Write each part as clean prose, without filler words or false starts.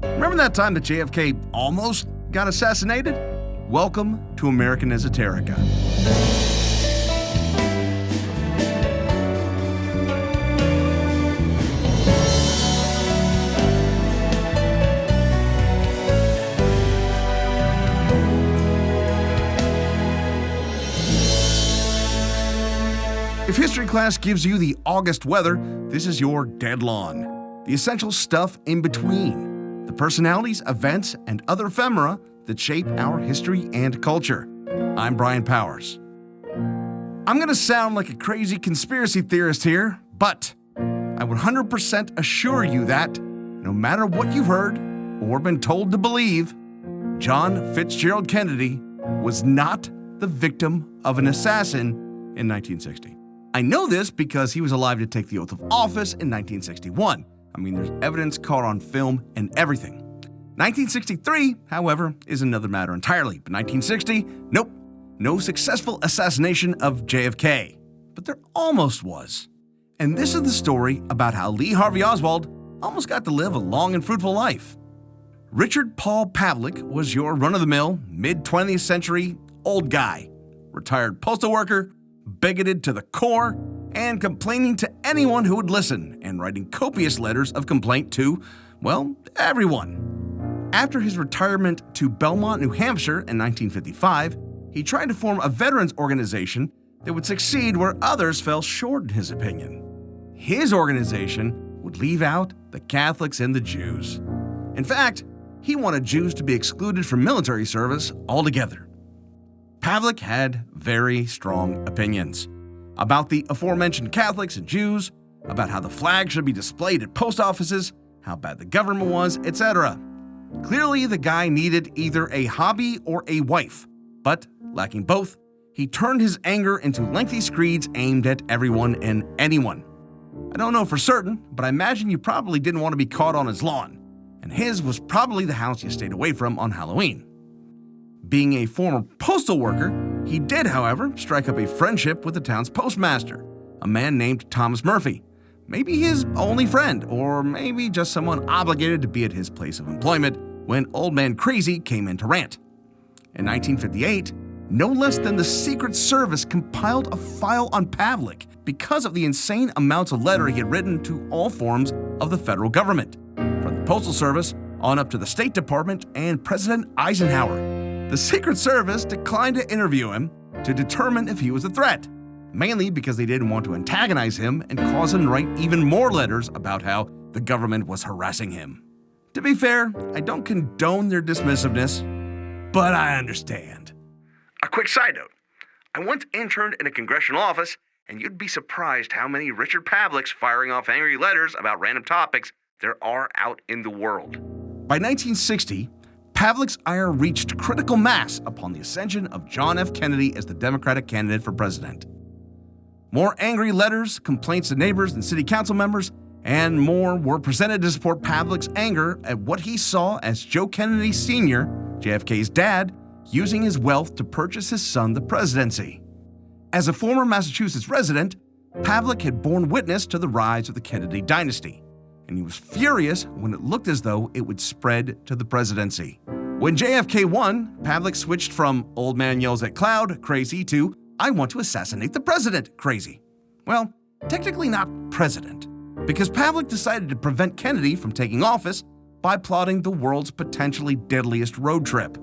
Remember that time that JFK almost got assassinated? Welcome to American Esoterica. If history class gives you the August weather, this is your dead lawn. The essential stuff in between. The personalities, events, and other ephemera that shape our history and culture. I'm Brian Powers. I'm going to sound like a crazy conspiracy theorist here, but I would 100% assure you that no matter what you've heard or been told to believe, John Fitzgerald Kennedy was not the victim of an assassin in 1960. I know this because he was alive to take the oath of office in 1961. I mean, there's evidence caught on film and everything. 1963, however, is another matter entirely. But 1960, nope, no successful assassination of JFK. But there almost was. And this is the story about how Lee Harvey Oswald almost got to live a long and fruitful life. Richard Paul Pavlik was your run-of-the-mill, mid-20th century old guy. Retired postal worker, bigoted to the core, and complaining to anyone who would listen, and writing copious letters of complaint to, well, everyone. After his retirement to Belmont, New Hampshire in 1955, he tried to form a veterans organization that would succeed where others fell short in his opinion. His organization would leave out the Catholics and the Jews. In fact, he wanted Jews to be excluded from military service altogether. Pavlik had very strong opinions about the aforementioned Catholics and Jews, about how the flag should be displayed at post offices, how bad the government was, etc. Clearly, the guy needed either a hobby or a wife, but lacking both, he turned his anger into lengthy screeds aimed at everyone and anyone. I don't know for certain, but I imagine you probably didn't want to be caught on his lawn, and his was probably the house you stayed away from on Halloween. Being a former postal worker, he did, however, strike up a friendship with the town's postmaster, a man named Thomas Murphy. Maybe his only friend, or maybe just someone obligated to be at his place of employment when Old Man Crazy came in to rant. In 1958, no less than the Secret Service compiled a file on Pavlik because of the insane amounts of letter he had written to all forms of the federal government, from the Postal Service on up to the State Department and President Eisenhower. The Secret Service declined to interview him to determine if he was a threat, mainly because they didn't want to antagonize him and cause him to write even more letters about how the government was harassing him. To be fair, I don't condone their dismissiveness, but I understand. A quick side note. I once interned in a congressional office, and you'd be surprised how many Richard Pavliks firing off angry letters about random topics there are out in the world. By 1960, Pavlik's ire reached critical mass upon the ascension of John F. Kennedy as the Democratic candidate for president. More angry letters, complaints to neighbors and city council members, and more were presented to support Pavlik's anger at what he saw as Joe Kennedy Sr., JFK's dad, using his wealth to purchase his son the presidency. As a former Massachusetts resident, Pavlik had borne witness to the rise of the Kennedy dynasty, and he was furious when it looked as though it would spread to the presidency. When JFK won, Pavlik switched from old man yells at cloud crazy to I want to assassinate the president crazy. Well, technically not president, because Pavlik decided to prevent Kennedy from taking office by plotting the world's potentially deadliest road trip.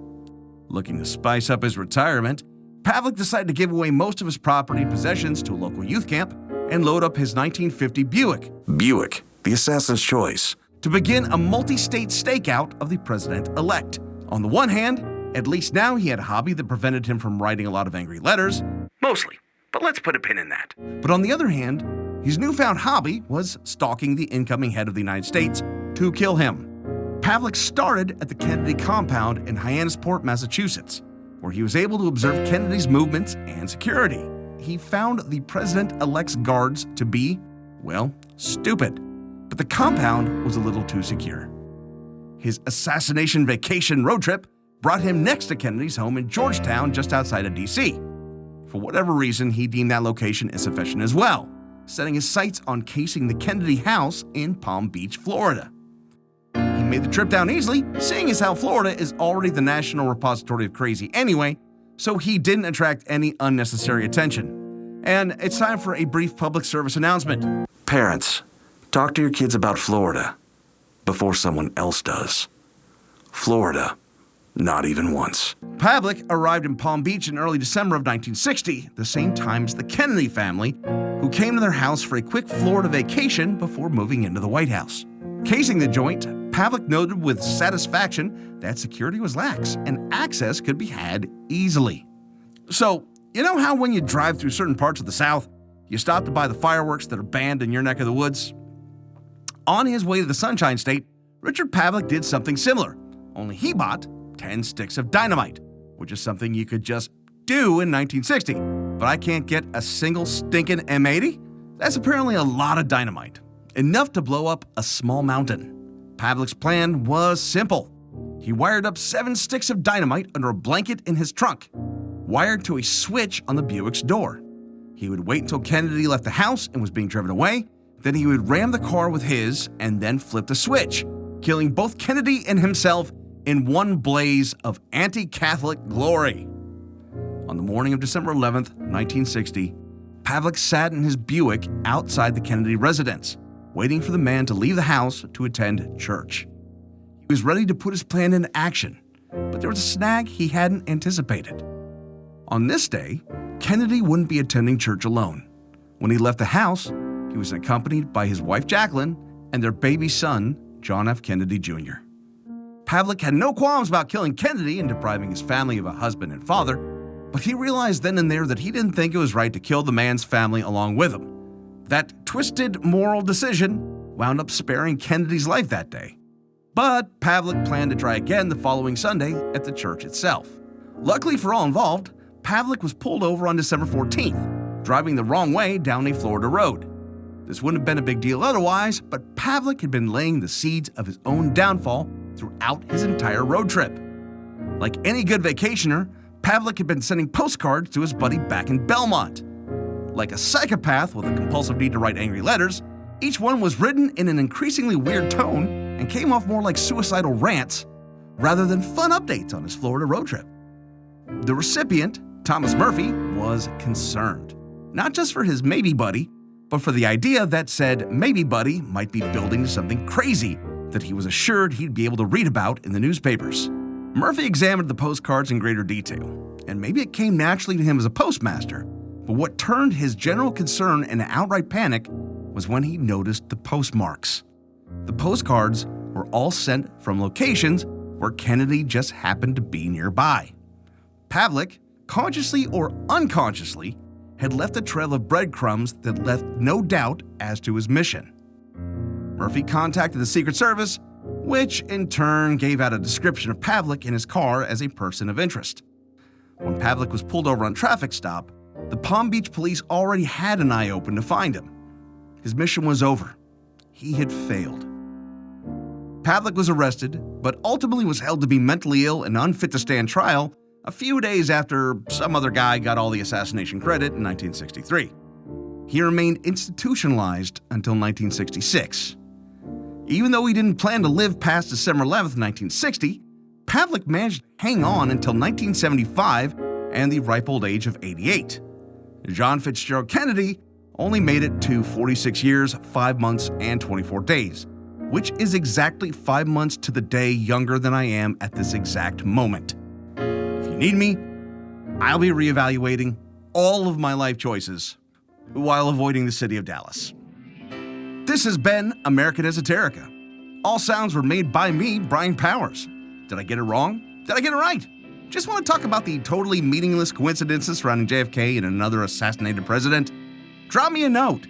Looking to spice up his retirement, Pavlik decided to give away most of his property and possessions to a local youth camp and load up his 1950 Buick, the assassin's choice, to begin a multi-state stakeout of the president-elect. On the one hand, at least now he had a hobby that prevented him from writing a lot of angry letters, mostly, but let's put a pin in that. But on the other hand, his newfound hobby was stalking the incoming head of the United States to kill him. Pavlik started at the Kennedy compound in Hyannisport, Massachusetts, where he was able to observe Kennedy's movements and security. He found the president-elect's guards to be, well, stupid, but the compound was a little too secure. His assassination vacation road trip brought him next to Kennedy's home in Georgetown, just outside of D.C. For whatever reason, he deemed that location insufficient as well, setting his sights on casing the Kennedy house in Palm Beach, Florida. He made the trip down easily, seeing as how Florida is already the national repository of crazy anyway, so he didn't attract any unnecessary attention. And it's time for a brief public service announcement. Parents, talk to your kids about Florida before someone else does. Florida, not even once. Pavlik arrived in Palm Beach in early December of 1960, the same time as the Kennedy family, who came to their house for a quick Florida vacation before moving into the White House. Casing the joint, Pavlik noted with satisfaction that security was lax and access could be had easily. So, you know how when you drive through certain parts of the South, you stop to buy the fireworks that are banned in your neck of the woods? On his way to the Sunshine State, Richard Pavlik did something similar, only he bought 10 sticks of dynamite, which is something you could just do in 1960. But I can't get a single stinking M80? That's apparently a lot of dynamite, enough to blow up a small mountain. Pavlik's plan was simple. He wired up 7 sticks of dynamite under a blanket in his trunk, wired to a switch on the Buick's door. He would wait until Kennedy left the house and was being driven away, then he would ram the car with his and then flip the switch, killing both Kennedy and himself in one blaze of anti-Catholic glory. On the morning of December 11th, 1960, Pavlik sat in his Buick outside the Kennedy residence, waiting for the man to leave the house to attend church. He was ready to put his plan into action, but there was a snag he hadn't anticipated. On this day, Kennedy wouldn't be attending church alone. When he left the house, he was accompanied by his wife Jacqueline and their baby son, John F. Kennedy Jr. Pavlik had no qualms about killing Kennedy and depriving his family of a husband and father, but he realized then and there that he didn't think it was right to kill the man's family along with him. That twisted moral decision wound up sparing Kennedy's life that day. But Pavlik planned to try again the following Sunday at the church itself. Luckily for all involved, Pavlik was pulled over on December 14th, driving the wrong way down a Florida road. This wouldn't have been a big deal otherwise, but Pavlik had been laying the seeds of his own downfall throughout his entire road trip. Like any good vacationer, Pavlik had been sending postcards to his buddy back in Belmont. Like a psychopath with a compulsive need to write angry letters, each one was written in an increasingly weird tone and came off more like suicidal rants rather than fun updates on his Florida road trip. The recipient, Thomas Murphy, was concerned, not just for his maybe buddy, but for the idea that said maybe buddy might be building to something crazy that he was assured he'd be able to read about in the newspapers. Murphy examined the postcards in greater detail, and maybe it came naturally to him as a postmaster, but what turned his general concern into outright panic was when he noticed the postmarks. The postcards were all sent from locations where Kennedy just happened to be nearby. Pavlik, consciously or unconsciously, had left a trail of breadcrumbs that left no doubt as to his mission. Murphy contacted the Secret Service, which in turn gave out a description of Pavlik in his car as a person of interest. When Pavlik was pulled over on a traffic stop, the Palm Beach police already had an eye open to find him. His mission was over. He had failed. Pavlik was arrested, but ultimately was held to be mentally ill and unfit to stand trial a few days after some other guy got all the assassination credit in 1963. He remained institutionalized until 1966. Even though he didn't plan to live past December 11th, 1960, Pavlik managed to hang on until 1975 and the ripe old age of 88. John Fitzgerald Kennedy only made it to 46 years, 5 months, and 24 days, which is exactly 5 months to the day younger than I am at this exact moment. If you need me, I'll be reevaluating all of my life choices while avoiding the city of Dallas. This has been American Esoterica. All sounds were made by me, Brian Powers. Did I get it wrong? Did I get it right? Just want to talk about the totally meaningless coincidences surrounding JFK and another assassinated president? Drop me a note.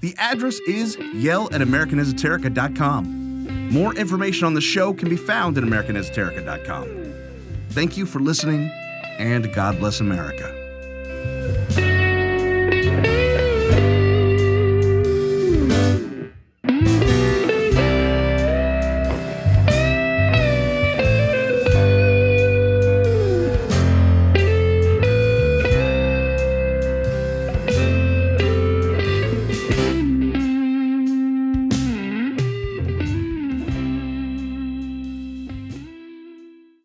The address is yell@americanesoterica.com. More information on the show can be found at americanesoterica.com. Thank you for listening, and God bless America.